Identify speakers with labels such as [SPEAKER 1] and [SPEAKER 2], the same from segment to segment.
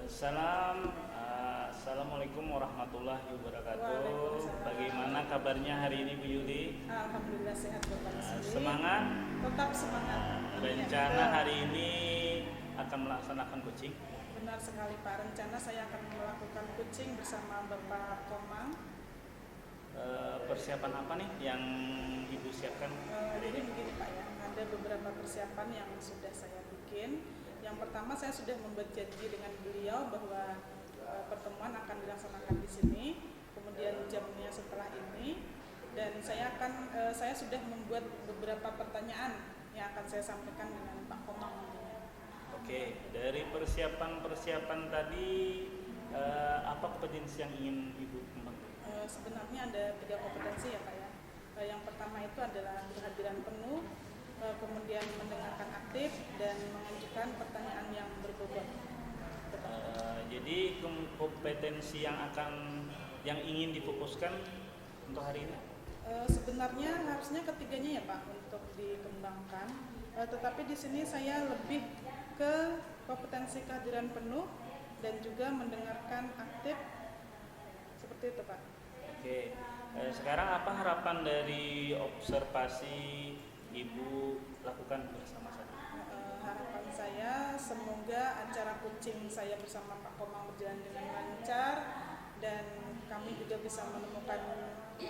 [SPEAKER 1] Assalamualaikum warahmatullahi wabarakatuh. Bagaimana kabarnya hari ini Bu Yuli?
[SPEAKER 2] Alhamdulillah sehat Bapak Sri.
[SPEAKER 1] Semangat?
[SPEAKER 2] Tetap semangat.
[SPEAKER 1] Rencana hari ini akan melaksanakan coaching?
[SPEAKER 2] Benar sekali Pak, rencana saya akan melakukan coaching bersama Bapak Komang.
[SPEAKER 1] Persiapan apa nih yang Ibu siapkan?
[SPEAKER 2] Jadi begini Pak ya, ada beberapa persiapan yang sudah saya bikin. Yang pertama saya sudah membuat janji dengan beliau bahwa pertemuan akan dilaksanakan di sini, kemudian jamnya setelah ini, dan saya sudah membuat beberapa pertanyaan yang akan saya sampaikan dengan Pak Komang nantinya.
[SPEAKER 1] Oke, dari persiapan tadi apa kompetensi yang ingin Ibu kembangkan?
[SPEAKER 2] Sebenarnya ada 3 kompetensi ya Pak ya. Yang pertama itu adalah kehadiran penuh, kemudian mendengarkan aktif, dan mengajukan pertanyaan yang berbobot.
[SPEAKER 1] Jadi kompetensi yang ingin difokuskan untuk hari ini?
[SPEAKER 2] Sebenarnya harusnya ketiganya ya Pak untuk dikembangkan, tetapi di sini saya lebih ke kompetensi kehadiran penuh dan juga mendengarkan aktif, seperti itu Pak.
[SPEAKER 1] Oke, sekarang apa harapan dari observasi Ibu lakukan bersama saya?
[SPEAKER 2] Harapan saya semoga acara coaching saya bersama Pak Komang berjalan dengan lancar dan kami juga bisa menemukan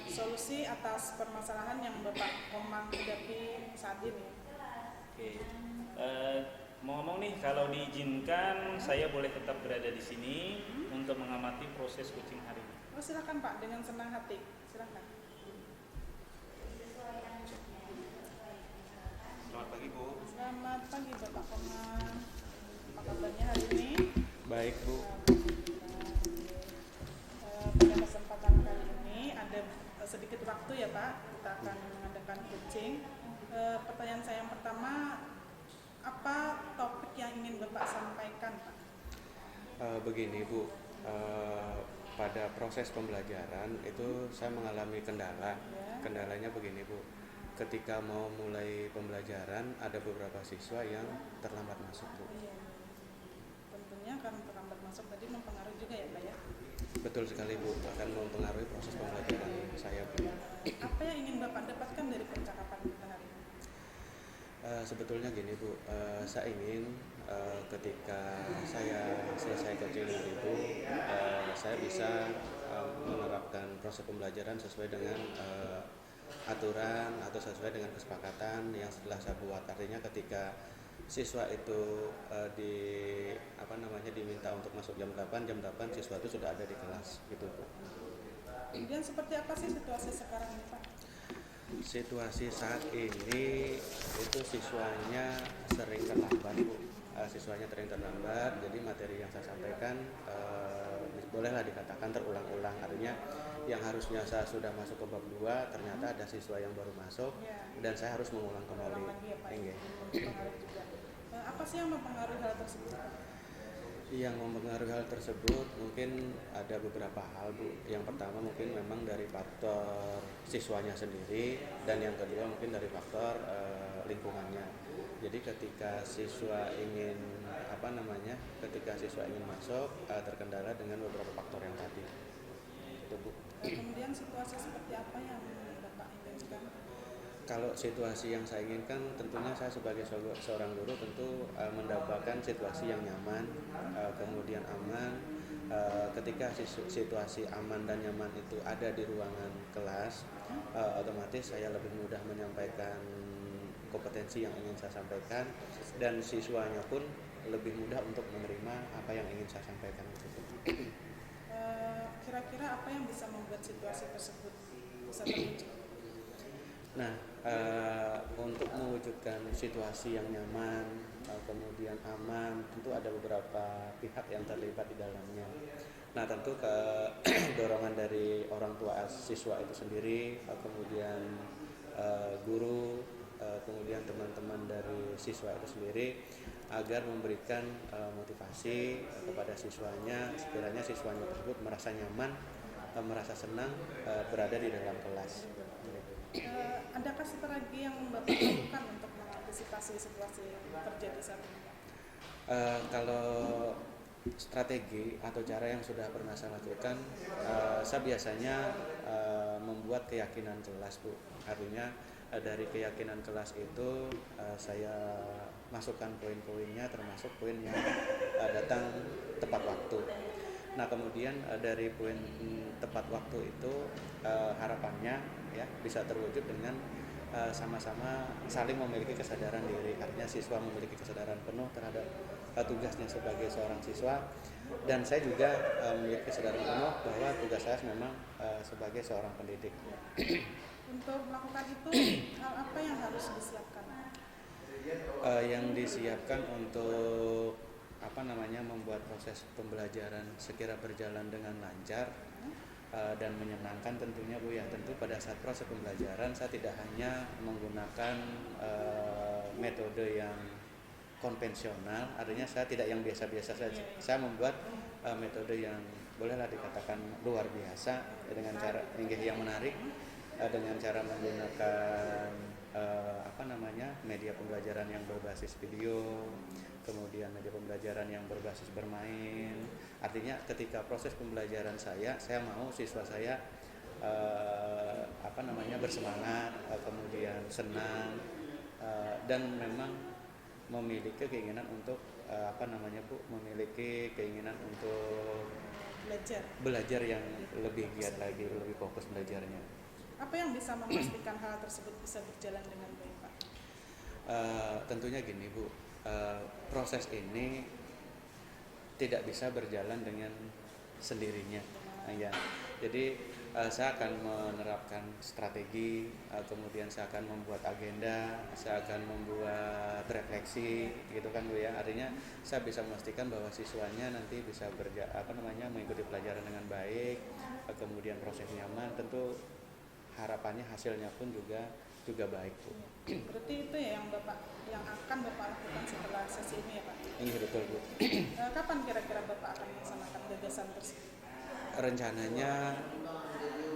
[SPEAKER 2] solusi atas permasalahan yang Bapak Komang hadapi saat ini.
[SPEAKER 1] Oke, mau ngomong nih, kalau diizinkan saya boleh tetap berada di sini untuk mengamati proses coaching hari ini.
[SPEAKER 2] Oh, silakan Pak, dengan senang hati, silakan.
[SPEAKER 1] Selamat pagi Bu.
[SPEAKER 2] Selamat pagi Bapak Komang. Apa kabarnya hari ini?
[SPEAKER 1] Baik Bu.
[SPEAKER 2] Pada kesempatan kali ini ada sedikit waktu ya Pak, kita akan mengadakan coaching. Pertanyaan saya yang pertama, apa topik yang ingin Bapak sampaikan Pak?
[SPEAKER 3] Begini Bu, pada proses pembelajaran itu saya mengalami kendala. Kendalanya begini Bu, ketika mau mulai pembelajaran ada beberapa siswa yang terlambat masuk Bu.
[SPEAKER 2] Iya. Tentunya karena terlambat masuk tadi mempengaruhi juga ya Pak ya?
[SPEAKER 3] Betul sekali Bu, akan mempengaruhi proses pembelajaran saya Bu.
[SPEAKER 2] Apa yang ingin Bapak dapatkan dari percakapan kita hari ini?
[SPEAKER 3] Sebetulnya gini Bu, saya ingin ketika saya selesai coaching dengan Ibu, saya bisa menerapkan proses pembelajaran sesuai dengan aturan atau sesuai dengan kesepakatan yang setelah saya buat. Artinya ketika siswa itu diminta untuk masuk jam 8 siswa itu sudah ada di kelas gitu Bu.
[SPEAKER 2] Kemudian seperti apa sih situasi sekarang ini Pak?
[SPEAKER 3] Situasi saat ini itu siswanya sering terlambat Bu. Siswanya sering terlambat, jadi materi yang saya sampaikan bolehlah dikatakan terulang-ulang. Artinya yang harusnya saya sudah masuk ke bab 2 ternyata ada siswa yang baru masuk dan saya harus mengulang kembali.
[SPEAKER 2] Apa sih yang mempengaruhi hal tersebut?
[SPEAKER 3] Yang mempengaruhi hal tersebut mungkin ada beberapa hal Bu. Yang pertama mungkin memang dari faktor siswanya sendiri, dan yang kedua mungkin dari faktor lingkungannya. Jadi ketika siswa ingin masuk terkendala dengan beberapa faktor yang tadi. Itu Bu.
[SPEAKER 2] Kemudian situasi seperti apa yang Bapak inginkan?
[SPEAKER 3] Kalau situasi yang saya inginkan, tentunya saya sebagai seorang guru tentu mendapatkan situasi yang nyaman, kemudian aman. Ketika situasi aman dan nyaman itu ada di ruangan kelas, otomatis saya lebih mudah menyampaikan kompetensi yang ingin saya sampaikan, dan siswanya pun lebih mudah untuk menerima apa yang ingin saya sampaikan.
[SPEAKER 2] Kira-kira apa yang bisa membuat situasi tersebut bisa terwujud?
[SPEAKER 3] Nah, untuk mewujudkan situasi yang nyaman, kemudian aman, tentu ada beberapa pihak yang terlibat di dalamnya. Nah, tentu dorongan dari orang tua siswa itu sendiri, kemudian guru, kemudian teman-teman dari siswa itu sendiri, agar memberikan motivasi kepada siswanya, sekiranya siswanya tersebut merasa nyaman, merasa senang berada di dalam kelas.
[SPEAKER 2] Adakah strategi yang Bapak lakukan untuk mengantisipasi situasi terjadi saat ini?
[SPEAKER 3] Kalau strategi atau cara yang sudah pernah saya lakukan, saya biasanya membuat keyakinan kelas, Bu. Artinya dari keyakinan kelas itu saya masukkan poin-poinnya, termasuk poin yang datang tepat waktu. Nah, kemudian dari poin tepat waktu itu harapannya ya bisa terwujud dengan sama-sama saling memiliki kesadaran diri. Artinya siswa memiliki kesadaran penuh terhadap tugasnya sebagai seorang siswa, dan saya juga memiliki kesadaran penuh bahwa tugas saya memang sebagai seorang pendidik.
[SPEAKER 2] Untuk melakukan itu, hal apa yang harus disiapkan?
[SPEAKER 3] Yang disiapkan untuk membuat proses pembelajaran sekira berjalan dengan lancar dan menyenangkan tentunya, Bu, ya. Tentu pada saat proses pembelajaran saya tidak hanya menggunakan metode yang konvensional, artinya saya tidak yang biasa-biasa saja. Saya membuat metode yang bolehlah dikatakan luar biasa dengan cara yang menarik, dengan cara menggunakan media pembelajaran yang berbasis video, kemudian media pembelajaran yang berbasis bermain. Artinya ketika proses pembelajaran saya mau siswa saya bersemangat, kemudian senang, dan memang memiliki keinginan untuk memiliki keinginan untuk belajar yang lebih giat lagi, lebih fokus belajarnya.
[SPEAKER 2] Apa yang bisa memastikan hal tersebut bisa berjalan dengan baik, Pak?
[SPEAKER 3] Tentunya gini, Bu, proses ini tidak bisa berjalan dengan sendirinya. Ya, jadi saya akan menerapkan strategi, kemudian saya akan membuat agenda, saya akan membuat refleksi, gitu kan, Bu, ya. Artinya saya bisa memastikan bahwa siswanya nanti bisa mengikuti pelajaran dengan baik, kemudian proses nyaman. Tentu harapannya hasilnya pun juga baik, Bu.
[SPEAKER 2] Berarti itu ya yang akan Bapak lakukan setelah sesi ini, ya, Pak?
[SPEAKER 3] Ini betul, Bu.
[SPEAKER 2] Kapan kira-kira Bapak akan melaksanakan gagasan tersebut?
[SPEAKER 3] Rencananya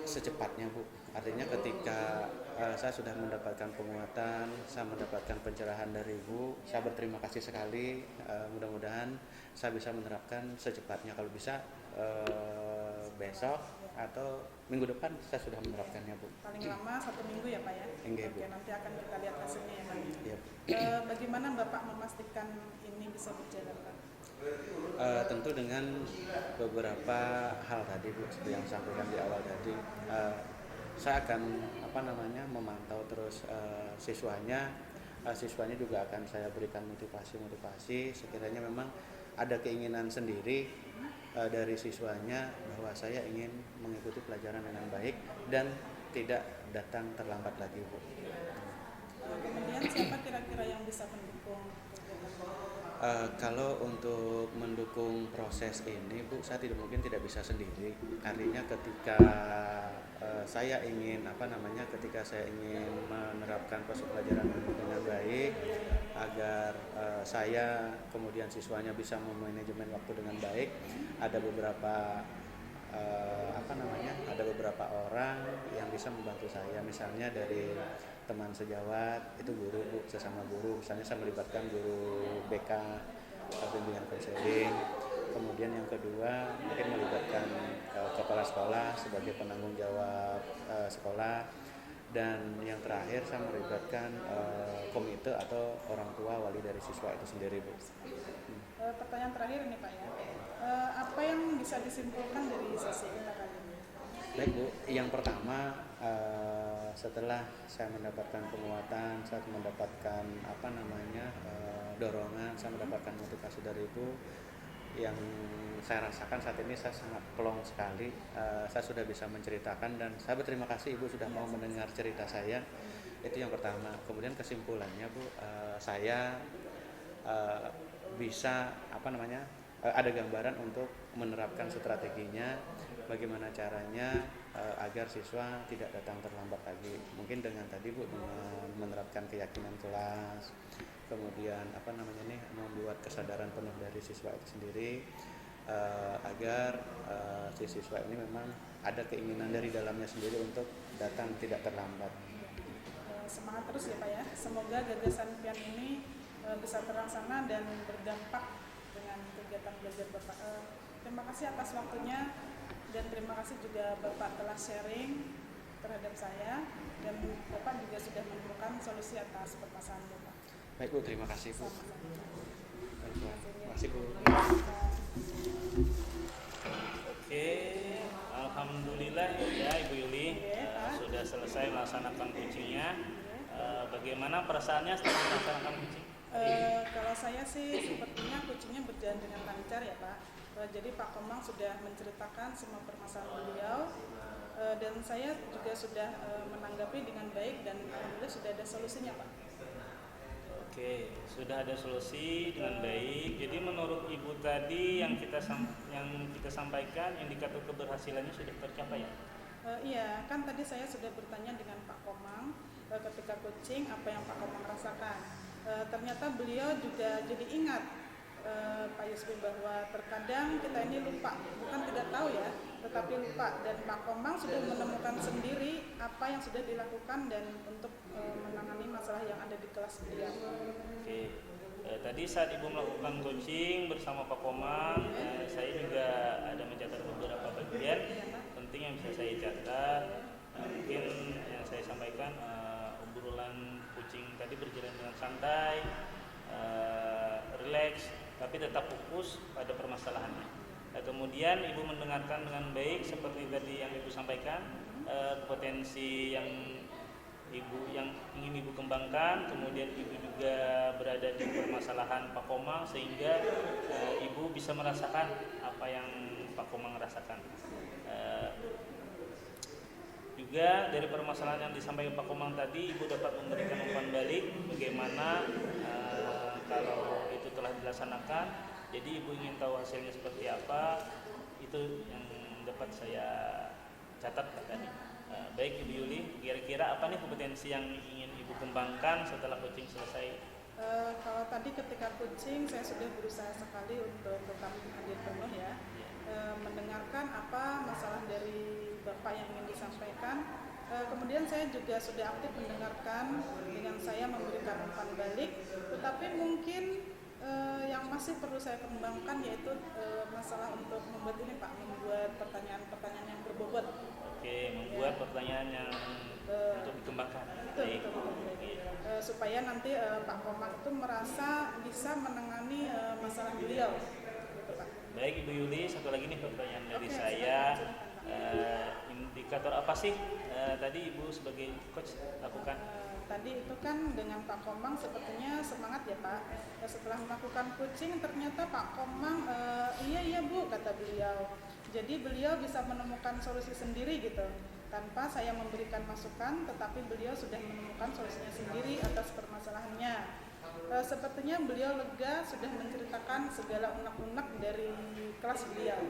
[SPEAKER 3] secepatnya, Bu. Artinya ketika saya sudah mendapatkan penguatan, saya mendapatkan pencerahan dari Ibu, saya berterima kasih sekali. Mudah-mudahan saya bisa menerapkan secepatnya, kalau bisa besok atau minggu depan saya sudah menerapkannya, Bu.
[SPEAKER 2] Paling lama 1 minggu ya, Pak, ya?
[SPEAKER 3] Enggak, Bu.
[SPEAKER 2] Oke, nanti akan kita lihat hasilnya ya, Pak.
[SPEAKER 3] Iya.
[SPEAKER 2] Bagaimana Bapak memastikan ini bisa berjalan, Pak?
[SPEAKER 3] Tentu dengan beberapa hal tadi, Bu, seperti yang sampaikan di awal tadi. Saya akan memantau terus siswanya. Siswanya juga akan saya berikan motivasi sekiranya memang ada keinginan sendiri dari siswanya bahwa saya ingin mengikuti pelajaran dengan baik dan tidak datang terlambat lagi, Bu.
[SPEAKER 2] Kemudian siapa kira-kira yang bisa mendukung kegiatan Bapak?
[SPEAKER 3] Kalau untuk mendukung proses ini, Bu, saya tidak bisa sendiri. Artinya ketika saya ingin ketika saya ingin menerapkan proses pelajaran dengan baik agar saya kemudian siswanya bisa memanajemen waktu dengan baik, ada beberapa orang yang bisa membantu saya, misalnya dari teman sejawat, itu guru, Bu, sesama guru. Misalnya saya melibatkan guru BK, bimbingan konseling. Kemudian yang kedua mungkin melibatkan kepala sekolah sebagai penanggung jawab sekolah. Dan yang terakhir saya melibatkan komite atau orang tua wali dari siswa itu sendiri, Bu.
[SPEAKER 2] Pertanyaan terakhir ini, Pak, ya. Apa yang bisa disimpulkan dari sesi kita kali ini?
[SPEAKER 3] Baik, Bu. Yang pertama, setelah saya mendapatkan penguatan, saya mendapatkan dorongan, saya mendapatkan motivasi dari Ibu, yang saya rasakan saat ini saya sangat plong sekali. Saya sudah bisa menceritakan dan saya berterima kasih Ibu sudah mau mendengar cerita saya. Itu yang pertama. Kemudian kesimpulannya, Bu, saya bisa ada gambaran untuk menerapkan strateginya, bagaimana caranya agar siswa tidak datang terlambat lagi. Mungkin dengan tadi, Bu, dengan menerapkan keyakinan kelas, kemudian membuat kesadaran penuh dari siswa itu sendiri, agar si siswa ini memang ada keinginan dari dalamnya sendiri untuk datang tidak terlambat.
[SPEAKER 2] Semangat terus ya, Pak, ya. Semoga gagasan PIAN ini bisa terlaksana dan berdampak dengan kegiatan kegiatan belajar Bapak. Terima kasih atas waktunya dan terima kasih juga Bapak telah sharing terhadap saya dan Bapak juga sudah menemukan solusi atas permasalahan Bapak.
[SPEAKER 3] Baik Bu, terima kasih Bu.
[SPEAKER 2] Sama-sama.
[SPEAKER 3] Baik, Bu. Terima kasih Bu.
[SPEAKER 1] Oke, alhamdulillah ya Ibu Yuli sudah selesai melaksanakan coachingnya. Bagaimana perasaannya setelah melaksanakan coaching?
[SPEAKER 2] Kalau saya sih sepertinya coachingnya berjalan dengan lancar ya Pak. Jadi Pak Komang sudah menceritakan semua permasalahan beliau dan saya juga sudah menanggapi dengan baik dan alhamdulillah sudah ada solusinya Pak.
[SPEAKER 1] Oke, sudah ada solusi dengan baik. Jadi menurut Ibu tadi yang kita sampaikan indikator keberhasilannya sudah tercapai ya?
[SPEAKER 2] Iya, kan tadi saya sudah bertanya dengan Pak Komang ketika coaching apa yang Pak Komang rasakan. Ternyata beliau juga jadi ingat Pak Yusbi bahwa terkadang kita ini lupa, bukan tidak tahu ya, tetapi lupa. Dan Pak Komang sudah menemukan sendiri apa yang sudah dilakukan dan untuk menangani masalah yang ada di kelas beliau.
[SPEAKER 1] Oke, tadi saat Ibu melakukan coaching bersama Pak Komang, saya juga ada mencatat beberapa bagian penting yang bisa saya catat. Mungkin yang saya sampaikan obrolan coaching tadi berjalan dengan santai, rileks, tapi tetap fokus pada permasalahannya. Kemudian Ibu mendengarkan dengan baik seperti tadi yang Ibu sampaikan, potensi yang ingin Ibu kembangkan, kemudian Ibu juga berada di permasalahan Pak Komang sehingga Ibu bisa merasakan apa yang Pak Komang rasakan. Juga dari permasalahan yang disampaikan Pak Komang tadi, Ibu dapat memberikan umpan balik bagaimana kalau itu telah dilaksanakan. Jadi Ibu ingin tahu hasilnya seperti apa, itu yang dapat saya catat tadi. Baik Ibu Yuli, kira-kira apa nih kompetensi yang ingin Ibu kembangkan setelah coaching selesai?
[SPEAKER 2] Kalau tadi ketika coaching saya sudah berusaha sekali untuk tetap hadir penuh ya, mendengarkan apa masalah dari Bapak yang ingin disampaikan. Kemudian saya juga sudah aktif mendengarkan dengan saya memberikan umpan balik, tetapi mungkin yang masih perlu saya kembangkan yaitu masalah untuk membuat ini Pak, membuat pertanyaan-pertanyaan yang berbobot.
[SPEAKER 1] Oke, membuat pertanyaan yang untuk dikembangkan.
[SPEAKER 2] Betul. Supaya nanti Pak Komang itu merasa bisa menangani masalah beliau. Gitu, Pak.
[SPEAKER 1] Baik Ibu Yuli, satu lagi nih pertanyaan dari saya. Indikator apa sih tadi Ibu sebagai coach lakukan?
[SPEAKER 2] Tadi itu kan dengan Pak Komang sepertinya semangat ya Pak. Setelah melakukan coaching ternyata Pak Komang iya Bu kata beliau. Jadi beliau bisa menemukan solusi sendiri gitu. Tanpa saya memberikan masukan, tetapi beliau sudah menemukan solusinya sendiri atas permasalahannya. Sepertinya beliau lega sudah menceritakan segala unek-unek dari kelas beliau.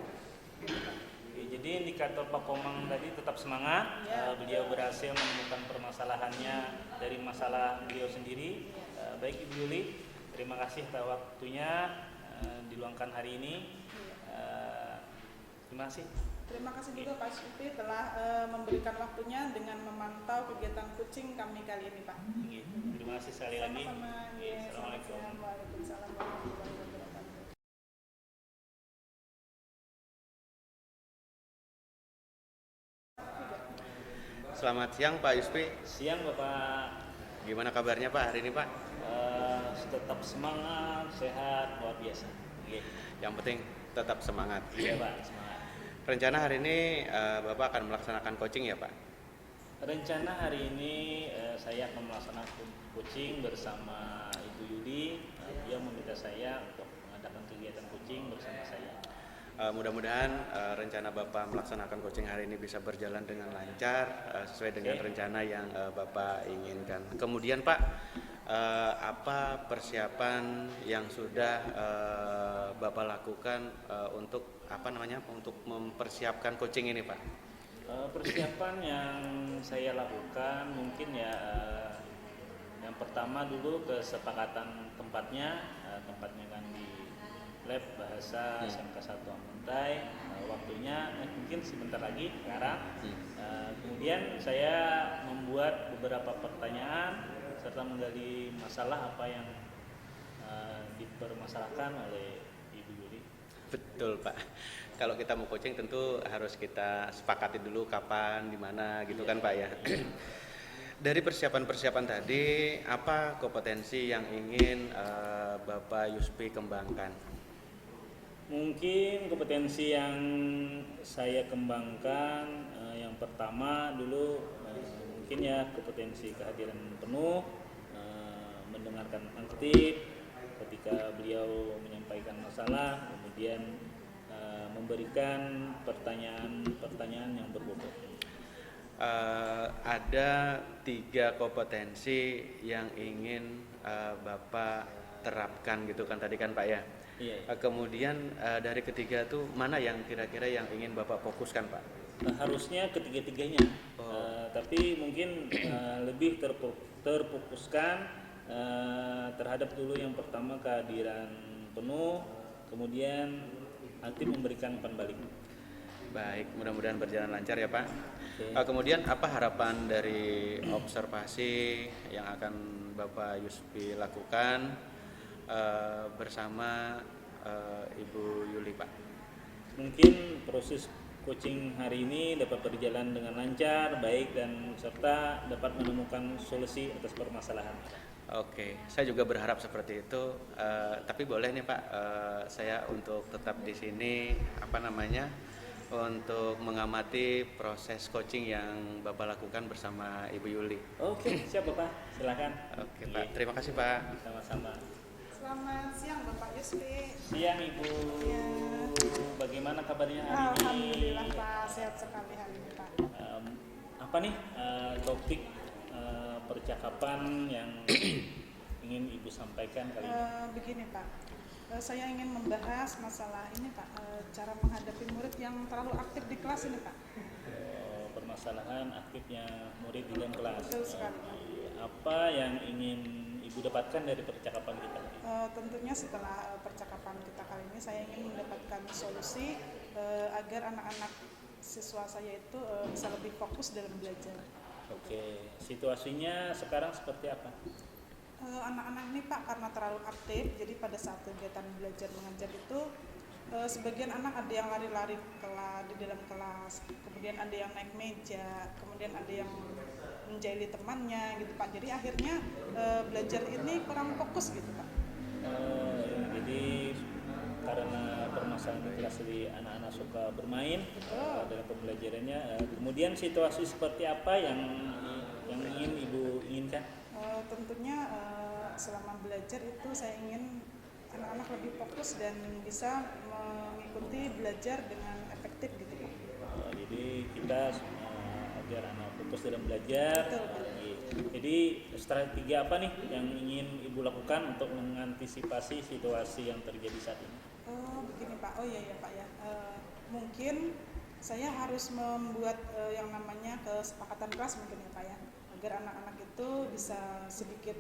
[SPEAKER 1] Jadi indikator Pak Komang tadi tetap semangat, beliau berhasil menemukan permasalahannya dari masalah beliau sendiri. Baik Ibu Yuli, terima kasih atas waktunya diluangkan hari ini. Terima kasih.
[SPEAKER 2] Terima kasih juga Pak Syufi telah memberikan waktunya dengan memantau kegiatan coaching kami kali ini Pak.
[SPEAKER 1] Terima kasih sekali lagi.
[SPEAKER 2] Assalamualaikum warahmatullahi wabarakatuh.
[SPEAKER 3] Selamat siang Pak Yuspi.
[SPEAKER 1] Siang Bapak.
[SPEAKER 3] Gimana kabarnya Pak hari ini Pak?
[SPEAKER 1] Tetap semangat, sehat, luar biasa.
[SPEAKER 3] Yang penting tetap semangat.
[SPEAKER 1] Iya Pak, semangat.
[SPEAKER 3] Rencana hari ini Bapak akan melaksanakan coaching ya Pak?
[SPEAKER 1] Rencana hari ini saya akan melaksanakan coaching bersama Ibu Yuli. Dia meminta saya untuk mengadakan kegiatan coaching bersama saya.
[SPEAKER 3] Mudah-mudahan rencana Bapak melaksanakan coaching hari ini bisa berjalan dengan lancar sesuai dengan rencana yang Bapak inginkan. Kemudian Pak, apa persiapan yang sudah Bapak lakukan untuk untuk mempersiapkan coaching ini Pak?
[SPEAKER 1] Persiapan yang saya lakukan mungkin ya yang pertama dulu kesepakatan tempatnya kan di lab bahasa SMK 1 Amuntai. Waktunya mungkin sebentar lagi sekarang. Kemudian saya membuat beberapa pertanyaan serta menggali masalah apa yang dipermasalahkan oleh Ibu Yuli.
[SPEAKER 3] Betul Pak. Kalau kita mau coaching tentu harus kita sepakati dulu kapan, di mana gitu kan Pak ya. Dari persiapan-persiapan tadi, apa kompetensi yang ingin Bapak Yuspi kembangkan?
[SPEAKER 1] Mungkin kompetensi yang saya kembangkan yang pertama dulu mungkin ya kompetensi kehadiran penuh, mendengarkan aktif ketika beliau menyampaikan masalah, kemudian memberikan pertanyaan-pertanyaan yang berbobot.
[SPEAKER 3] Ada 3 kompetensi yang ingin Bapak terapkan gitu kan tadi kan Pak ya.
[SPEAKER 1] Iya.
[SPEAKER 3] Kemudian dari ketiga tuh mana yang kira-kira yang ingin Bapak fokuskan Pak?
[SPEAKER 1] Harusnya ketiga-tiganya, tapi mungkin lebih terfokuskan terhadap dulu yang pertama kehadiran penuh, kemudian aktif memberikan umpan balik.
[SPEAKER 3] Baik, mudah-mudahan berjalan lancar ya Pak.
[SPEAKER 1] Okay.
[SPEAKER 3] Kemudian apa harapan dari observasi yang akan Bapak Yuspi lakukan bersama Ibu Yuli Pak?
[SPEAKER 1] Mungkin proses coaching hari ini dapat berjalan dengan lancar, baik, dan serta dapat menemukan solusi atas permasalahan.
[SPEAKER 3] Oke, saya juga berharap seperti itu. Tapi boleh nih Pak, saya untuk tetap di sini untuk mengamati proses coaching yang Bapak lakukan bersama Ibu Yuli.
[SPEAKER 1] Oke, siap Bapak, silakan.
[SPEAKER 3] Oke Pak, terima kasih Pak.
[SPEAKER 1] Sama-sama.
[SPEAKER 2] Selamat siang Bapak Yuspi.
[SPEAKER 1] Siang Ibu.
[SPEAKER 2] Ya.
[SPEAKER 1] Bagaimana kabarnya hari ini?
[SPEAKER 2] Alhamdulillah Pak, sehat sekali hari ini Pak.
[SPEAKER 1] Apa nih topik percakapan yang ingin Ibu sampaikan kali ini?
[SPEAKER 2] Begini Pak, saya ingin membahas masalah ini Pak, cara menghadapi murid yang terlalu aktif di kelas ini Pak.
[SPEAKER 1] Permasalahan aktifnya murid di dalam kelas.
[SPEAKER 2] Betul sekali Pak.
[SPEAKER 1] Apa yang ingin Ibu dapatkan dari percakapan kita?
[SPEAKER 2] Tentunya setelah percakapan kita kali ini saya ingin mendapatkan solusi agar anak-anak siswa saya itu bisa lebih fokus dalam belajar.
[SPEAKER 1] Oke, situasinya sekarang seperti apa?
[SPEAKER 2] Anak-anak ini Pak karena terlalu aktif, jadi pada saat kegiatan belajar mengajar itu sebagian anak ada yang lari-lari di dalam kelas, kemudian ada yang naik meja, kemudian ada yang menjahili temannya gitu Pak. Jadi akhirnya belajar ini kurang fokus gitu Pak.
[SPEAKER 1] Jadi karena permasalahan di kelas di anak-anak suka bermain dalam pembelajarannya, kemudian situasi seperti apa yang ingin Ibu inginkan?
[SPEAKER 2] Tentunya selama belajar itu saya ingin anak-anak lebih fokus dan bisa mengikuti belajar dengan efektif gitu Pak.
[SPEAKER 1] Jadi kita agar anak fokus dalam belajar.
[SPEAKER 2] Betul.
[SPEAKER 1] Jadi strategi apa nih yang ingin Ibu lakukan untuk mengantisipasi situasi yang terjadi saat ini?
[SPEAKER 2] Begini Pak, Pak ya. Mungkin saya harus membuat yang namanya kesepakatan kelas mungkin ya Pak ya, agar anak-anak itu bisa sedikit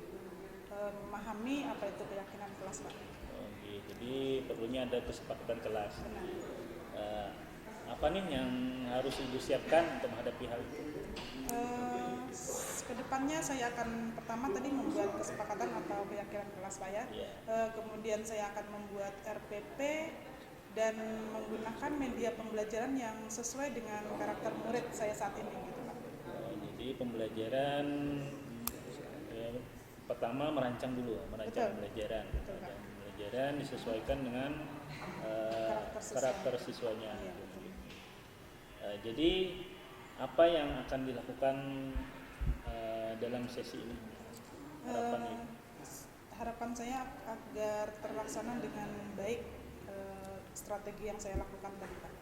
[SPEAKER 2] memahami apa itu keyakinan kelas Pak.
[SPEAKER 1] Jadi perlunya ada kesepakatan kelas. Apa nih yang harus Ibu siapkan untuk menghadapi hal itu?
[SPEAKER 2] Kedepannya saya akan pertama tadi membuat kesepakatan atau keyakinan kelas Pak ya. Kemudian saya akan membuat RPP dan menggunakan media pembelajaran yang sesuai dengan karakter murid saya saat ini gitu Pak.
[SPEAKER 1] Jadi pembelajaran pertama merancang pembelajaran.
[SPEAKER 2] Betul, Pak.
[SPEAKER 1] Pembelajaran disesuaikan dengan karakter siswanya.
[SPEAKER 2] Iya,
[SPEAKER 1] Jadi apa yang akan dilakukan dalam sesi ini?
[SPEAKER 2] Harapan saya agar terlaksana dengan baik strategi yang saya lakukan tadi Pak.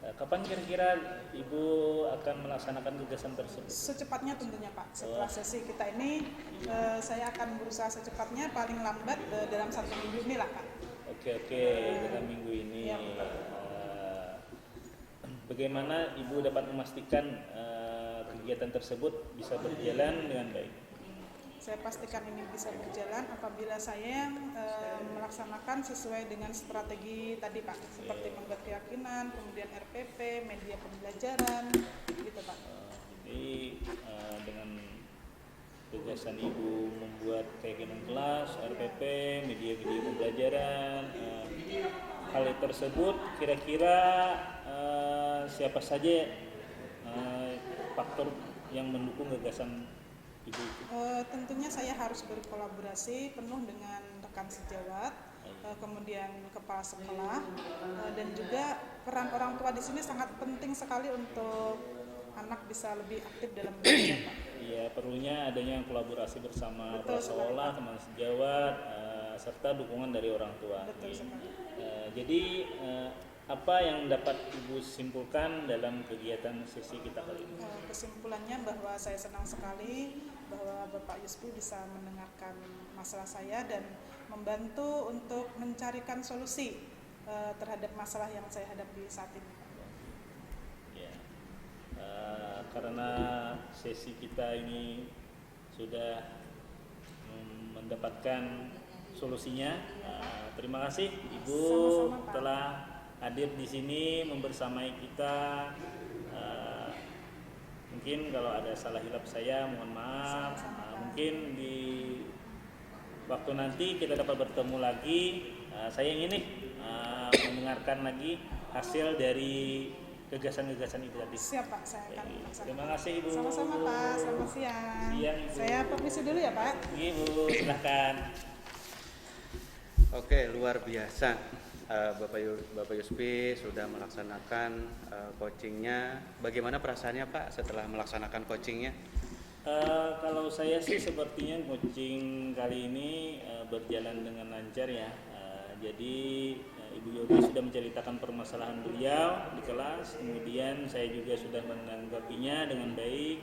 [SPEAKER 1] Kapan kira-kira Ibu akan melaksanakan gagasan tersebut?
[SPEAKER 2] Secepatnya tentunya Pak. Setelah sesi kita ini saya akan berusaha secepatnya, paling lambat dalam 1 minggu ini lah Pak.
[SPEAKER 1] Oke, dalam minggu ini.
[SPEAKER 2] Ya,
[SPEAKER 1] bagaimana Ibu dapat memastikan kegiatan tersebut bisa berjalan dengan baik?
[SPEAKER 2] Saya pastikan ini bisa berjalan apabila saya melaksanakan sesuai dengan strategi tadi Pak, seperti membuat keyakinan, kemudian RPP, media pembelajaran, gitu Pak.
[SPEAKER 1] Jadi dengan gagasan Ibu membuat kegiatan kelas, RPP, media-media pembelajaran, hal tersebut kira-kira siapa saja faktor yang mendukung gagasan Ibu itu?
[SPEAKER 2] Tentunya saya harus berkolaborasi penuh dengan rekan sejawat, kemudian kepala sekolah, dan juga peran orang tua di sini sangat penting sekali untuk anak bisa lebih aktif dalam belajar, Pak.
[SPEAKER 1] Iya, perlunya adanya kolaborasi bersama
[SPEAKER 2] Betul
[SPEAKER 1] kepala sekolah, teman sejawat, serta dukungan dari orang tua.
[SPEAKER 2] Betul sekali.
[SPEAKER 1] Jadi apa yang dapat Ibu simpulkan dalam kegiatan sesi kita kali ini?
[SPEAKER 2] Kesimpulannya bahwa saya senang sekali bahwa Bapak Yuspi bisa mendengarkan masalah saya dan membantu untuk mencarikan solusi terhadap masalah yang saya hadapi saat ini.
[SPEAKER 1] Ya, karena sesi kita ini sudah mendapatkan solusinya, terima kasih Ibu.
[SPEAKER 2] Sama-sama, Pak.
[SPEAKER 1] Telah hadir di sini membersamai kita. Mungkin kalau ada salah hilap saya mohon maaf. Mungkin di waktu nanti kita dapat bertemu lagi. Saya ingin nih mendengarkan lagi hasil dari gagasan-gagasan Ibu tadi.
[SPEAKER 2] Siap, Pak, saya akan melaksanakan.
[SPEAKER 1] Terima kasih Ibu.
[SPEAKER 2] Sama-sama, Pak. Selamat siang.
[SPEAKER 1] Siang, Ibu.
[SPEAKER 2] Saya permisi dulu ya, Pak.
[SPEAKER 1] Ibu, silahkan.
[SPEAKER 3] Oke, luar biasa. Bapak Yuspi sudah melaksanakan coachingnya. Bagaimana perasaannya Pak setelah melaksanakan coachingnya?
[SPEAKER 1] Kalau saya sih sepertinya coaching kali ini berjalan dengan lancar ya. Jadi Ibu Yogi sudah menceritakan permasalahan beliau di kelas, kemudian saya juga sudah menanggapinya dengan baik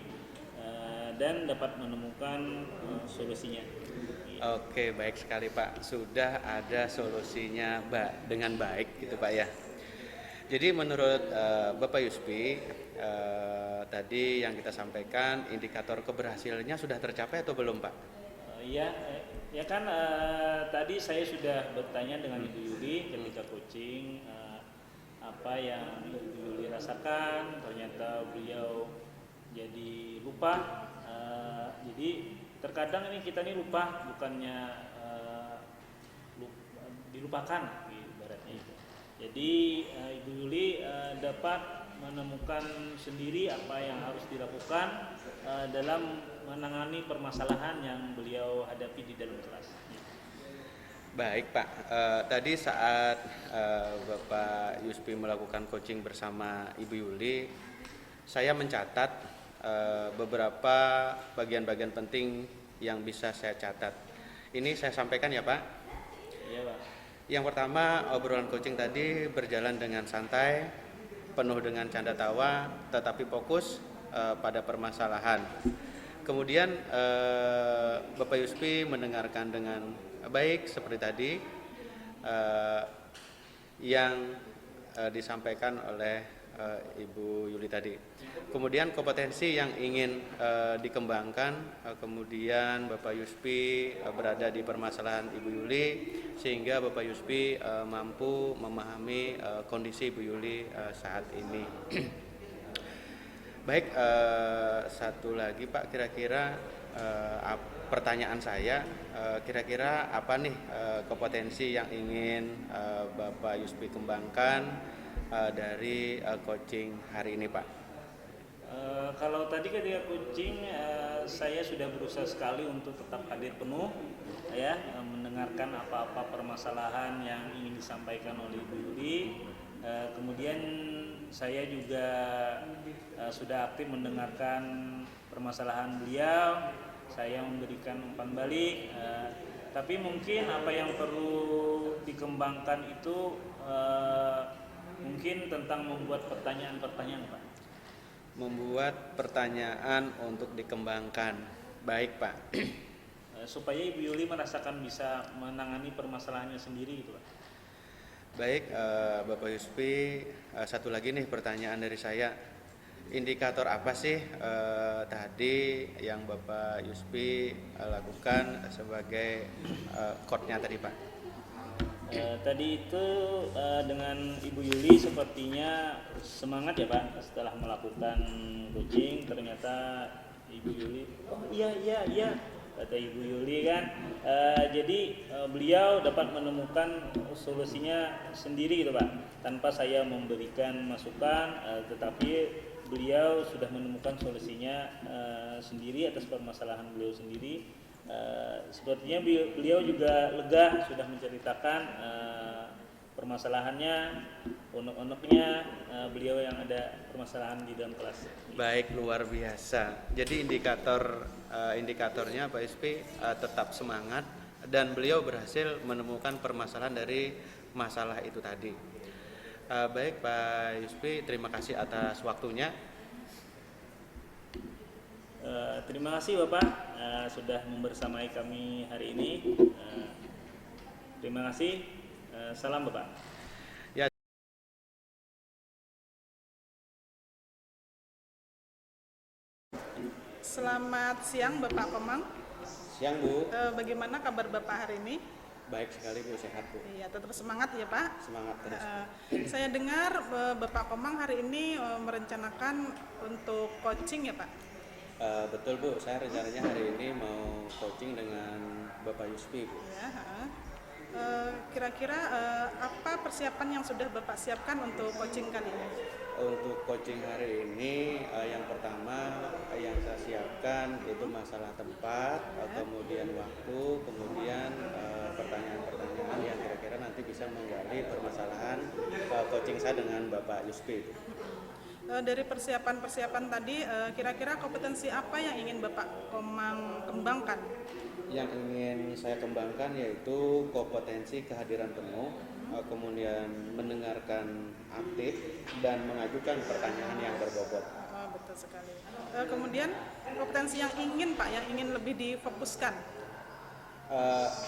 [SPEAKER 1] dan dapat menemukan solusinya.
[SPEAKER 3] Oke, baik sekali Pak. Sudah ada solusinya dengan baik gitu Pak ya. Jadi menurut Bapak Yuspi tadi yang kita sampaikan indikator keberhasilannya sudah tercapai atau belum Pak?
[SPEAKER 1] Ya kan tadi saya sudah bertanya dengan Ibu Yuli ketika coaching apa yang Ibu Yuli rasakan, ternyata beliau jadi lupa. Jadi terkadang ini kita nih lupa, bukannya dilupakan ibaratnya itu. Jadi Ibu Yuli dapat menemukan sendiri apa yang harus dilakukan dalam menangani permasalahan yang beliau hadapi di dalam kelas.
[SPEAKER 3] Baik Pak, tadi saat Bapak Yuspi melakukan coaching bersama Ibu Yuli, saya mencatat beberapa bagian-bagian penting yang bisa saya catat. Ini saya sampaikan ya Pak.
[SPEAKER 1] Iya Pak.
[SPEAKER 3] Yang pertama, obrolan coaching tadi berjalan dengan santai, penuh dengan canda tawa, tetapi fokus pada permasalahan. Kemudian Bapak Yuspi mendengarkan dengan baik seperti tadi yang disampaikan oleh Ibu Yuli tadi. Kemudian kompetensi yang ingin dikembangkan, kemudian Bapak Yuspi berada di permasalahan Ibu Yuli sehingga Bapak Yuspi mampu memahami kondisi Ibu Yuli saat ini. Baik, satu lagi Pak, kira-kira pertanyaan saya, kira-kira apa nih kompetensi yang ingin Bapak Yuspi kembangkan dari coaching hari ini Pak?
[SPEAKER 1] Kalau tadi ketika coaching saya sudah berusaha sekali untuk tetap hadir penuh ya, mendengarkan apa-apa permasalahan yang ingin disampaikan oleh Ibu Yuli. Kemudian saya juga sudah aktif mendengarkan permasalahan beliau. Saya memberikan umpan balik, tapi mungkin apa yang perlu dikembangkan itu mungkin tentang membuat pertanyaan-pertanyaan Pak.
[SPEAKER 3] Membuat pertanyaan untuk dikembangkan. Baik Pak.
[SPEAKER 1] Supaya Ibu Yuli merasakan bisa menangani permasalahannya sendiri gitu Pak.
[SPEAKER 3] Baik, Bapak Yuspi, satu lagi nih pertanyaan dari saya. Indikator apa sih tadi yang Bapak Yuspi lakukan sebagai code-nya tadi Pak?
[SPEAKER 1] Tadi itu dengan Ibu Yuli sepertinya semangat ya Pak setelah melakukan coaching, ternyata Ibu Yuli, oh iya, kata Ibu Yuli kan. Jadi beliau dapat menemukan solusinya sendiri gitu Pak, tanpa saya memberikan masukan, tetapi beliau sudah menemukan solusinya sendiri atas permasalahan beliau sendiri. Sepertinya beliau juga lega sudah menceritakan permasalahannya, unek-uneknya beliau yang ada permasalahan di dalam kelas.
[SPEAKER 3] Baik, luar biasa. Jadi indikatornya Pak Yuspi tetap semangat dan beliau berhasil menemukan permasalahan dari masalah itu tadi. Baik Pak Yuspi, terima kasih atas waktunya.
[SPEAKER 1] Terima kasih Bapak sudah membersamai kami hari ini. Terima kasih. Salam Bapak.
[SPEAKER 3] Ya.
[SPEAKER 2] Selamat siang Bapak Komang.
[SPEAKER 3] Siang Bu.
[SPEAKER 2] Bagaimana kabar Bapak hari ini?
[SPEAKER 3] Baik sekali Bu, sehat Bu.
[SPEAKER 2] Iya, tetap semangat ya Pak.
[SPEAKER 3] Semangat terus.
[SPEAKER 2] Saya dengar Bapak Komang hari ini merencanakan untuk coaching ya Pak?
[SPEAKER 3] Betul Bu, saya rencananya hari ini mau coaching dengan Bapak Yuspi Bu.
[SPEAKER 2] Ya, kira-kira apa persiapan yang sudah Bapak siapkan untuk coaching kali ini?
[SPEAKER 3] Untuk coaching hari ini yang pertama yang saya siapkan itu masalah tempat, kemudian waktu, kemudian pertanyaan-pertanyaan yang kira-kira nanti bisa menggali permasalahan coaching saya dengan Bapak Yuspi.
[SPEAKER 2] Dari persiapan-persiapan tadi, kira-kira kompetensi apa yang ingin Bapak Komang kembangkan?
[SPEAKER 3] Yang ingin saya kembangkan yaitu kompetensi kehadiran penuh, kemudian mendengarkan aktif dan mengajukan pertanyaan yang berbobot.
[SPEAKER 2] Betul sekali. Kemudian kompetensi yang ingin Pak, yang ingin lebih difokuskan?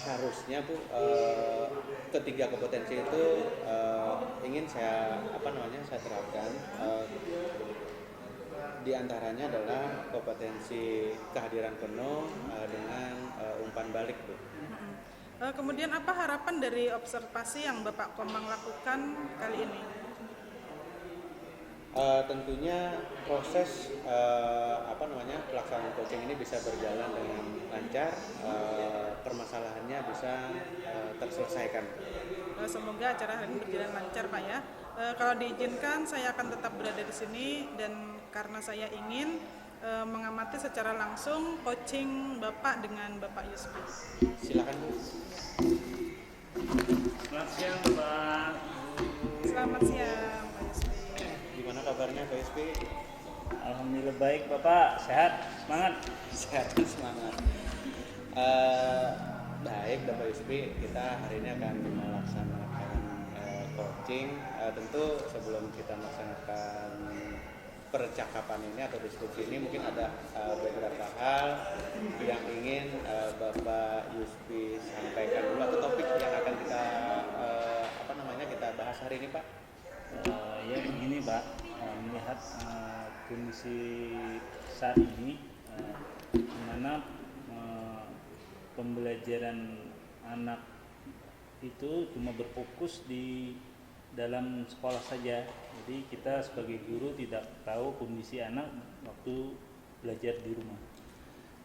[SPEAKER 3] Harusnya Bu, ketiga kompetensi itu ingin saya saya terapkan. Di antaranya adalah kompetensi kehadiran penuh dengan umpan balik Bu.
[SPEAKER 2] Kemudian apa harapan dari observasi yang Bapak Komang lakukan kali ini?
[SPEAKER 3] Tentunya proses pelaksanaan coaching ini bisa berjalan dengan lancar, permasalahannya bisa terselesaikan.
[SPEAKER 2] Semoga acara hari ini berjalan lancar Pak ya. Kalau diizinkan saya akan tetap berada di sini dan karena saya ingin mengamati secara langsung coaching Bapak dengan Bapak Yuspi.
[SPEAKER 3] Silakan Bu.
[SPEAKER 1] Selamat siang Bapak.
[SPEAKER 2] Selamat siang Pak Yuspi.
[SPEAKER 3] Gimana kabarnya Pak Yuspi?
[SPEAKER 1] Alhamdulillah baik Bapak, sehat, semangat.
[SPEAKER 3] Sehat dan semangat. Baik Bapak Yuspi, kita hari ini akan melaksanakan coaching. Tentu sebelum kita melaksanakan percakapan ini atau diskusi ini mungkin ada beberapa hal yang ingin Bapak Yuspi sampaikan dulu atau topik yang akan kita kita bahas hari ini Pak.
[SPEAKER 1] Ya begini Pak, melihat kondisi saat ini di mana pembelajaran anak itu cuma berfokus di dalam sekolah saja. Jadi kita sebagai guru tidak tahu kondisi anak waktu belajar di rumah.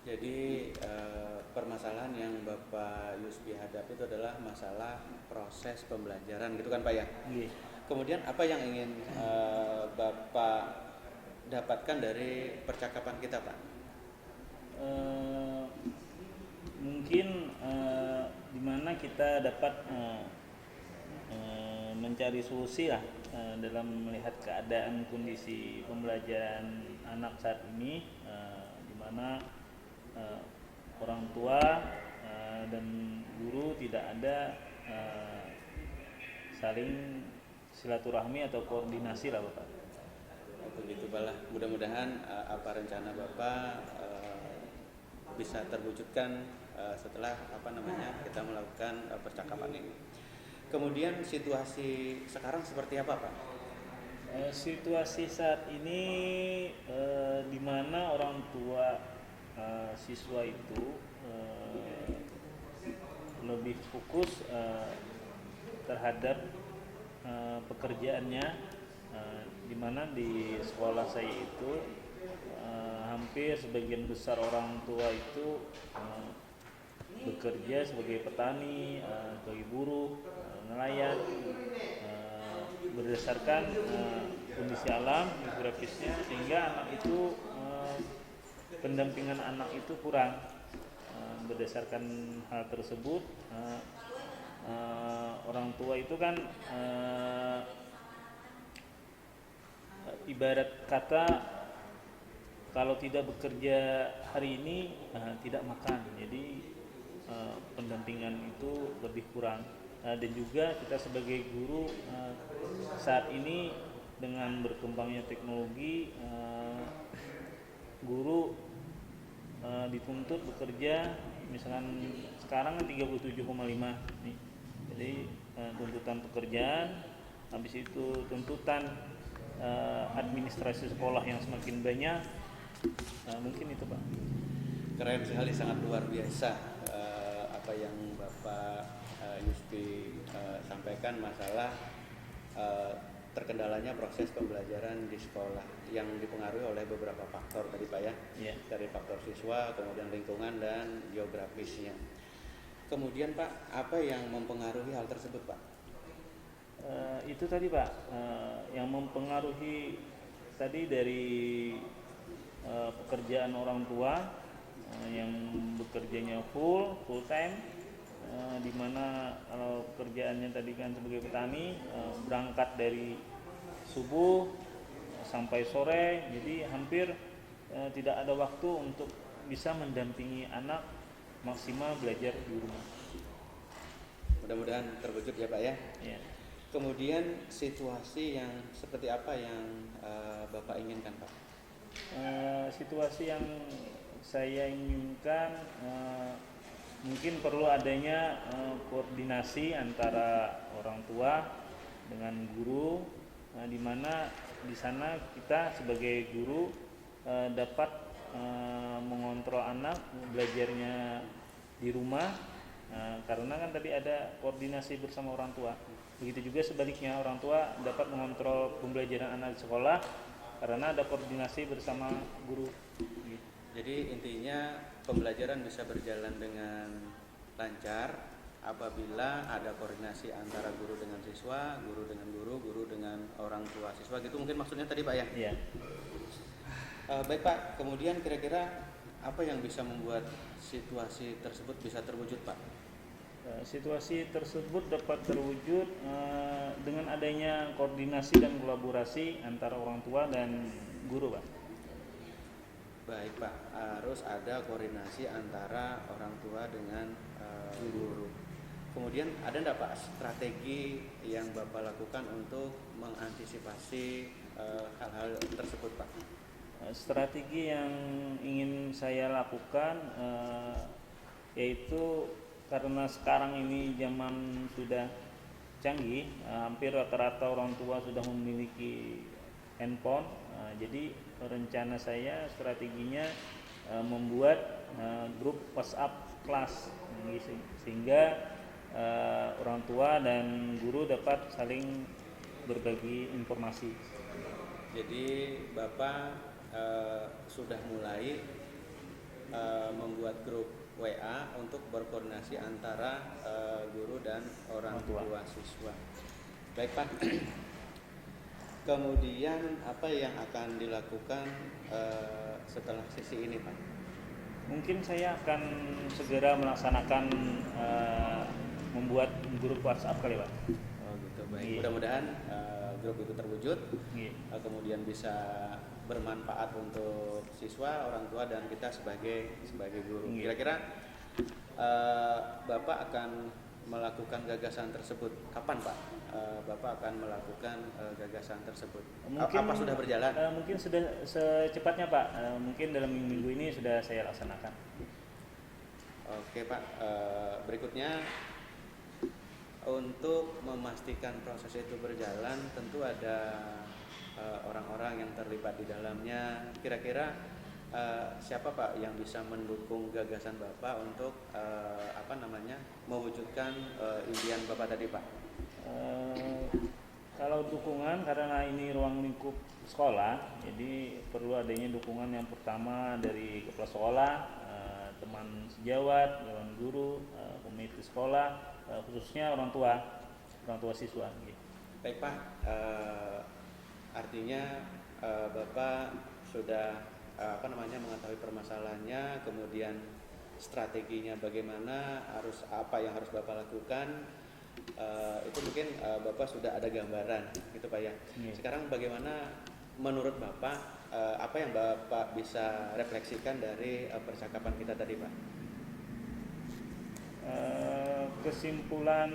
[SPEAKER 3] Jadi permasalahan yang Bapak Yuspi hadapi itu adalah masalah proses pembelajaran gitu kan Pak ya?
[SPEAKER 1] Iya.
[SPEAKER 3] Kemudian apa yang ingin Bapak dapatkan dari percakapan kita Pak?
[SPEAKER 1] Mungkin di mana kita dapat mencari solusi lah dalam melihat keadaan kondisi pembelajaran anak saat ini, di mana orang tua dan guru tidak ada saling silaturahmi atau koordinasi lah Bapak.
[SPEAKER 3] Begitu Pak lah. Mudah-mudahan apa rencana Bapak bisa terwujudkan setelah kita melakukan percakapan ini. Kemudian situasi sekarang seperti apa Pak?
[SPEAKER 1] Situasi saat ini di mana orang tua siswa itu lebih fokus terhadap pekerjaannya, di mana di sekolah saya itu hampir sebagian besar orang tua itu bekerja sebagai petani, sebagai buruh, nelayan, berdasarkan kondisi alam geografisnya, sehingga anak itu pendampingan anak itu kurang. Berdasarkan hal tersebut, orang tua itu kan ibarat kata kalau tidak bekerja hari ini tidak makan. Jadi pendampingan itu lebih kurang. Dan juga kita sebagai guru saat ini dengan berkembangnya teknologi, guru dituntut bekerja misalkan sekarang 37,5 nih. Jadi tuntutan pekerjaan, habis itu tuntutan administrasi sekolah yang semakin banyak. Mungkin itu Pak.
[SPEAKER 3] Keren sekali, sangat luar biasa apa yang Bapak Yusfi sampaikan masalah terkendalanya proses pembelajaran di sekolah yang dipengaruhi oleh beberapa faktor tadi Pak ya.
[SPEAKER 1] Yeah.
[SPEAKER 3] Dari faktor siswa, kemudian lingkungan dan geografisnya. Kemudian Pak, apa yang mempengaruhi hal tersebut Pak?
[SPEAKER 1] Itu tadi Pak, yang mempengaruhi tadi dari pekerjaan orang tua yang bekerjanya full time, di mana kalau pekerjaannya tadi kan sebagai petani, berangkat dari subuh sampai sore, jadi hampir tidak ada waktu untuk bisa mendampingi anak maksimal belajar di rumah.
[SPEAKER 3] Mudah-mudahan terwujud ya Pak ya.
[SPEAKER 1] Yeah.
[SPEAKER 3] Kemudian situasi yang seperti apa yang Bapak inginkan Pak?
[SPEAKER 1] Situasi yang saya inginkan mungkin perlu adanya koordinasi antara orang tua dengan guru, di mana di sana kita sebagai guru dapat mengontrol anak belajarnya di rumah, karena kan tadi ada koordinasi bersama orang tua. Begitu juga sebaliknya, orang tua dapat mengontrol pembelajaran anak di sekolah karena ada koordinasi bersama guru.
[SPEAKER 3] Jadi intinya pembelajaran bisa berjalan dengan lancar apabila ada koordinasi antara guru dengan siswa, guru dengan guru, guru dengan orang tua siswa, gitu mungkin maksudnya tadi Pak ya?
[SPEAKER 1] Iya.
[SPEAKER 3] Baik Pak, kemudian kira-kira apa yang bisa membuat situasi tersebut bisa terwujud Pak?
[SPEAKER 1] Situasi tersebut dapat terwujud dengan adanya koordinasi dan kolaborasi antara orang tua dan guru Pak.
[SPEAKER 3] Baik Pak, harus ada koordinasi antara orang tua dengan guru. Kemudian ada enggak Pak strategi yang Bapak lakukan untuk mengantisipasi hal-hal tersebut Pak?
[SPEAKER 1] Strategi yang ingin saya lakukan yaitu karena sekarang ini zaman sudah canggih, hampir rata-rata orang tua sudah memiliki handphone. Jadi rencana saya strateginya membuat grup WhatsApp kelas, sehingga orang tua dan guru dapat saling berbagi informasi.
[SPEAKER 3] Jadi Bapak sudah mulai membuat grup WA untuk berkoordinasi antara guru dan orang tua siswa. Baik Pak. Kemudian apa yang akan dilakukan setelah sesi ini Pak?
[SPEAKER 1] Mungkin saya akan segera melaksanakan membuat grup WhatsApp kali Pak.
[SPEAKER 3] Oh gitu, baik.
[SPEAKER 1] Iya.
[SPEAKER 3] Mudah-mudahan grup itu terwujud,
[SPEAKER 1] Iya.
[SPEAKER 3] Kemudian bisa bermanfaat untuk siswa, orang tua dan kita sebagai guru.
[SPEAKER 1] Iya.
[SPEAKER 3] Kira-kira Bapak akan melakukan gagasan tersebut kapan Pak? Bapak akan melakukan gagasan tersebut.
[SPEAKER 1] Mungkin,
[SPEAKER 3] apa sudah berjalan?
[SPEAKER 1] Mungkin sudah secepatnya Pak. Mungkin dalam minggu ini sudah saya laksanakan.
[SPEAKER 3] Oke Pak. Berikutnya untuk memastikan proses itu berjalan, tentu ada orang-orang yang terlibat di dalamnya. Kira-kira siapa Pak yang bisa mendukung gagasan Bapak untuk mewujudkan impian Bapak tadi Pak?
[SPEAKER 1] Kalau dukungan karena ini ruang lingkup sekolah, jadi perlu adanya dukungan yang pertama dari kepala sekolah, teman sejawat, dewan guru, komite sekolah, khususnya orang tua siswa. Gitu.
[SPEAKER 3] Baik Pak, artinya Bapak sudah mengetahui permasalahannya, kemudian strateginya bagaimana, apa yang harus Bapak lakukan. Itu mungkin Bapak sudah ada gambaran gitu Pak ya. Sekarang bagaimana menurut Bapak apa yang Bapak bisa refleksikan dari percakapan kita tadi Pak?
[SPEAKER 1] Kesimpulan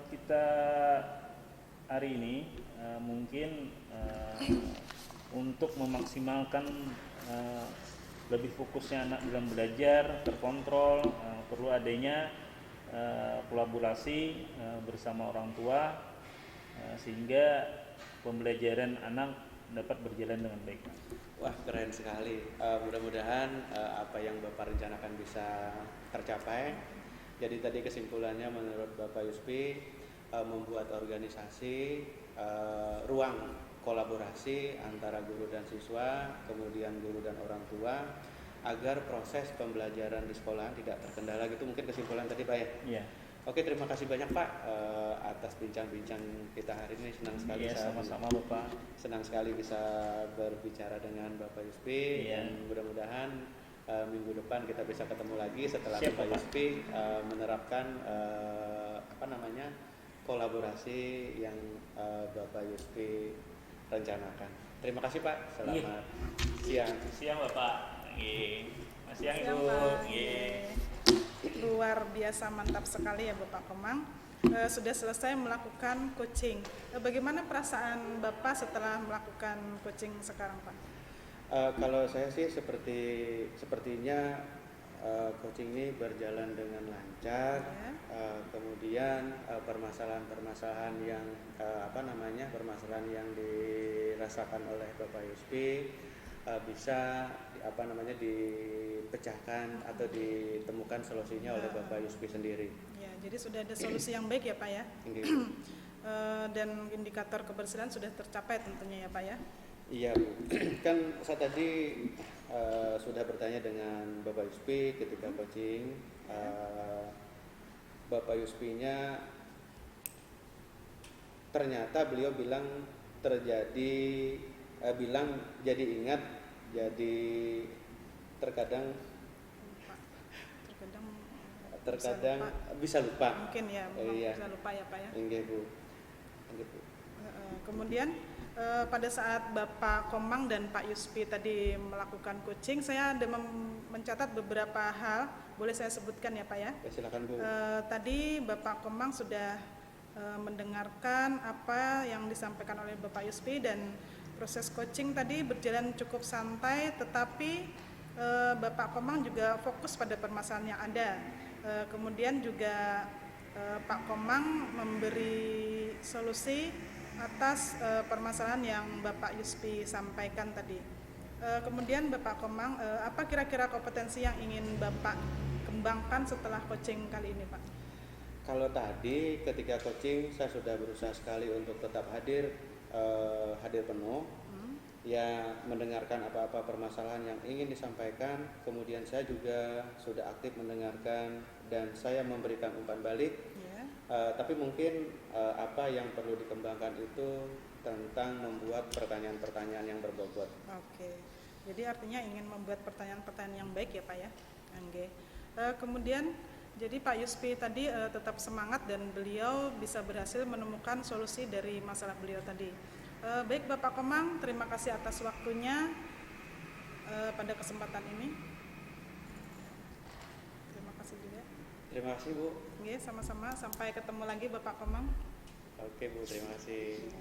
[SPEAKER 1] kita hari ini mungkin untuk memaksimalkan lebih fokusnya anak dalam belajar terkontrol, perlu adanya kolaborasi bersama orang tua sehingga pembelajaran anak dapat berjalan dengan baik.
[SPEAKER 3] Wah, keren sekali. Mudah-mudahan apa yang Bapak rencanakan bisa tercapai. Jadi tadi kesimpulannya menurut Bapak Yuspi membuat organisasi ruang kolaborasi antara guru dan siswa, kemudian guru dan orang tua, agar proses pembelajaran di sekolah tidak terkendala gitu, mungkin kesimpulan tadi Pak ya?
[SPEAKER 1] Iya.
[SPEAKER 3] Oke, terima kasih banyak Pak atas bincang-bincang kita hari ini. Senang sekali
[SPEAKER 1] sama-sama Bapak.
[SPEAKER 3] Senang sekali bisa berbicara dengan Bapak Yuspi. Dan mudah-mudahan minggu depan kita bisa ketemu lagi setelah Bapak Yuspi menerapkan kolaborasi yang Bapak Yuspi rencanakan. Terima kasih Pak. Selamat siang.
[SPEAKER 1] Siang Bapak. Siang Ibu.
[SPEAKER 2] Luar biasa mantap sekali ya Bapak Komang. Sudah selesai melakukan coaching. Bagaimana perasaan Bapak setelah melakukan coaching sekarang Pak?
[SPEAKER 3] Kalau saya sih sepertinya coaching ini berjalan dengan lancar. Kemudian permasalahan yang permasalahan yang dirasakan oleh Bapak Yuspi bisa dipecahkan atau ditemukan solusinya oleh Bapak Yuspi sendiri.
[SPEAKER 2] Ya, jadi sudah ada solusi yang baik ya Pak ya. Dan indikator keberhasilan sudah tercapai tentunya ya Pak ya.
[SPEAKER 3] Iya Bu, kan saya tadi sudah bertanya dengan Bapak Yuspi ketika coaching. Bapak Yuspinya ternyata beliau bilang jadi ingat, jadi terkadang bisa lupa.
[SPEAKER 2] Mungkin ya, bisa lupa ya Pak ya.
[SPEAKER 3] Enggak Bu.
[SPEAKER 2] Kemudian pada saat Bapak Komang dan Pak Yuspi tadi melakukan coaching, saya ada mencatat beberapa hal, boleh saya sebutkan ya Pak ya?
[SPEAKER 3] Silakan Bu.
[SPEAKER 2] Tadi Bapak Komang sudah mendengarkan apa yang disampaikan oleh Bapak Yuspi, dan proses coaching tadi berjalan cukup santai, tetapi Bapak Komang juga fokus pada permasalahan yang ada. Kemudian juga Pak Komang memberi solusi atas permasalahan yang Bapak Yuspi sampaikan tadi. Kemudian Bapak Komang, apa kira-kira kompetensi yang ingin Bapak kembangkan setelah coaching kali ini Pak?
[SPEAKER 3] Kalau tadi ketika coaching saya sudah berusaha sekali untuk tetap hadir penuh, ya mendengarkan apa-apa permasalahan yang ingin disampaikan. Kemudian saya juga sudah aktif mendengarkan dan saya memberikan umpan balik. Tapi mungkin apa yang perlu dikembangkan itu tentang membuat pertanyaan-pertanyaan yang berbobot.
[SPEAKER 2] Oke, jadi artinya ingin membuat pertanyaan-pertanyaan yang baik ya Pak ya. Kemudian jadi Pak Yuspi tadi tetap semangat dan beliau bisa berhasil menemukan solusi dari masalah beliau tadi. Baik Bapak Komang, terima kasih atas waktunya pada kesempatan ini. Terima kasih juga.
[SPEAKER 3] Terima kasih Bu.
[SPEAKER 2] Sama-sama, sampai ketemu lagi Bapak Komang.
[SPEAKER 3] Oke Bu, terima kasih.